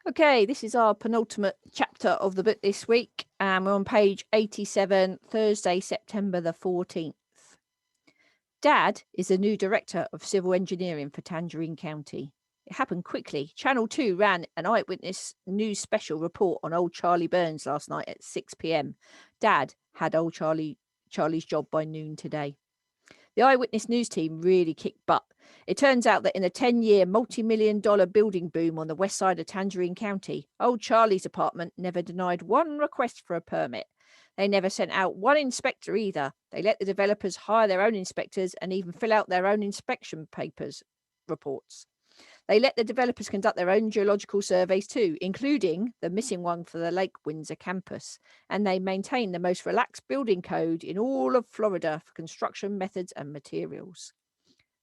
Okay, this is our penultimate chapter of the book this week, and we're on page 87, Thursday, September the 14th. Dad is the new director of civil engineering for Tangerine County. It happened quickly. Channel 2 ran an eyewitness news special report on old Charlie Burns last night at 6 p.m. Dad had old Charlie's job by noon today. The eyewitness news team really kicked butt. It turns out that in a 10-year, multi-million-dollar building boom on the west side of Tangerine County, old Charlie's apartment never denied one request for a permit. They never sent out one inspector either. They let the developers hire their own inspectors and even fill out their own inspection reports. They let the developers conduct their own geological surveys too, including the missing one for the Lake Windsor campus. And they maintain the most relaxed building code in all of Florida for construction methods and materials.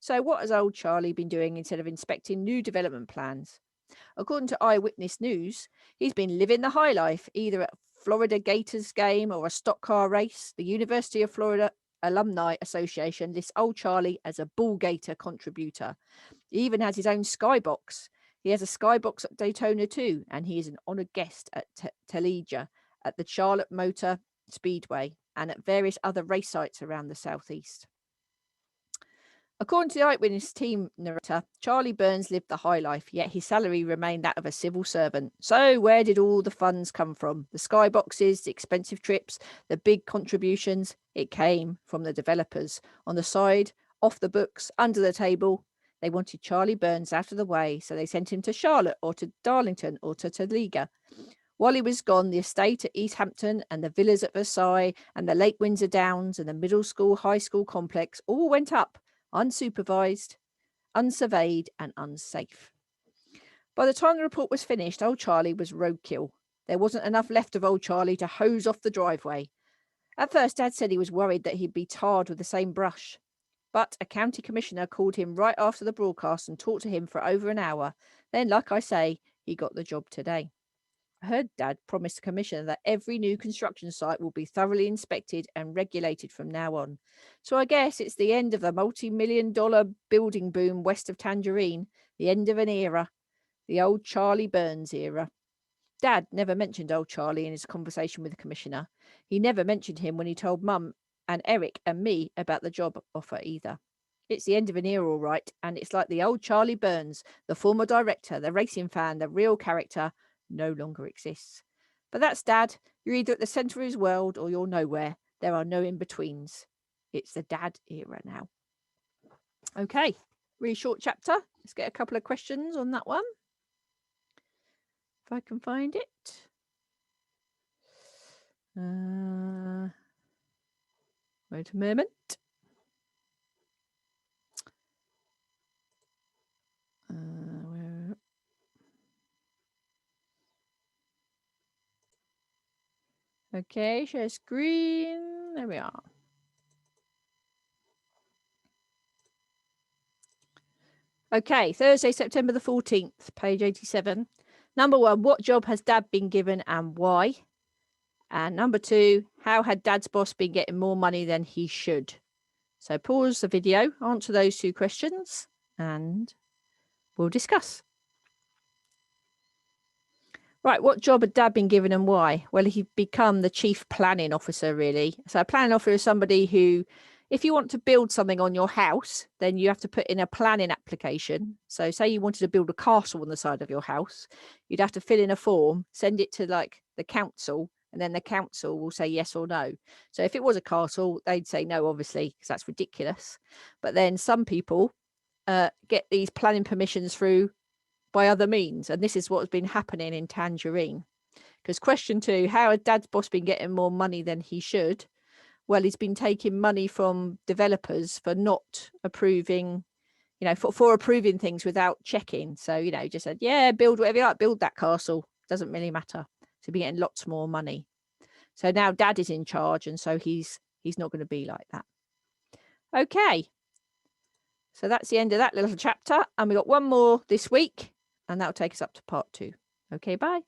So what has old Charlie been doing instead of inspecting new development plans? According to Eyewitness News, he's been living the high life, either at Florida Gators game or a stock car race. The University of Florida Alumni Association lists old Charlie as a bull gator contributor. He even has his own skybox. He has a skybox at Daytona too, and he is an honoured guest at Talladega, at the Charlotte Motor Speedway, and at various other race sites around the southeast. According to the eyewitness team narrator, Charlie Burns lived the high life, yet his salary remained that of a civil servant. So where did all the funds come from? The skyboxes, the expensive trips, the big contributions? It came from the developers. On the side, off the books, under the table. They wanted Charlie Burns out of the way, so they sent him to Charlotte or to Darlington or to Talladega. While he was gone, the estate at East Hampton and the villas at Versailles and the Lake Windsor Downs and the middle school, high school complex all went up, unsupervised, unsurveyed, and unsafe. By the time the report was finished, old Charlie was roadkill. There wasn't enough left of old Charlie to hose off the driveway. At first, Dad said he was worried that he'd be tarred with the same brush. But a county commissioner called him right after the broadcast and talked to him for over an hour. Then, like I say, he got the job today. I heard Dad promise the commissioner that every new construction site will be thoroughly inspected and regulated from now on. So I guess it's the end of the multi-million-dollar building boom west of Tangerine, the end of an era, the old Charlie Burns era. Dad never mentioned old Charlie in his conversation with the commissioner. He never mentioned him when he told Mum and Eric and me about the job offer either. It's the end of an era, all right, and it's like the old Charlie Burns, the former director, the racing fan, the real character, no longer exists. But that's Dad. You're either at the centre of his world or you're nowhere. There are no in-betweens. It's the Dad era now. Okay, really short chapter. Let's get a couple of questions on that one. If I can find it. Wait a moment. Okay, share screen. There we are. Okay, Thursday, September the 14th, page 87. Number 1, what job has Dad been given and why? And number 2, how had Dad's boss been getting more money than he should? So pause the video, answer those 2 questions, and we'll discuss. Right, what job had Dad been given and why? Well, he'd become the chief planning officer, really. So a planning officer is somebody who, if you want to build something on your house, then you have to put in a planning application. So say you wanted to build a castle on the side of your house, you'd have to fill in a form, send it to like the council, and then the council will say yes or no. So if it was a castle, they'd say no, obviously, because that's ridiculous. But then some people get these planning permissions through by other means. And this is what's been happening in Tangerine. Because question 2, how has Dad's boss been getting more money than he should? Well, he's been taking money from developers for not approving, for approving things without checking. So, just said, yeah, build whatever you like, build that castle. Doesn't really matter. So he'll be getting lots more money. So now Dad is in charge, and so he's not going to be like that. Okay. So that's the end of that little chapter. And we got one more this week, and that'll take us up to part 2. Okay, bye.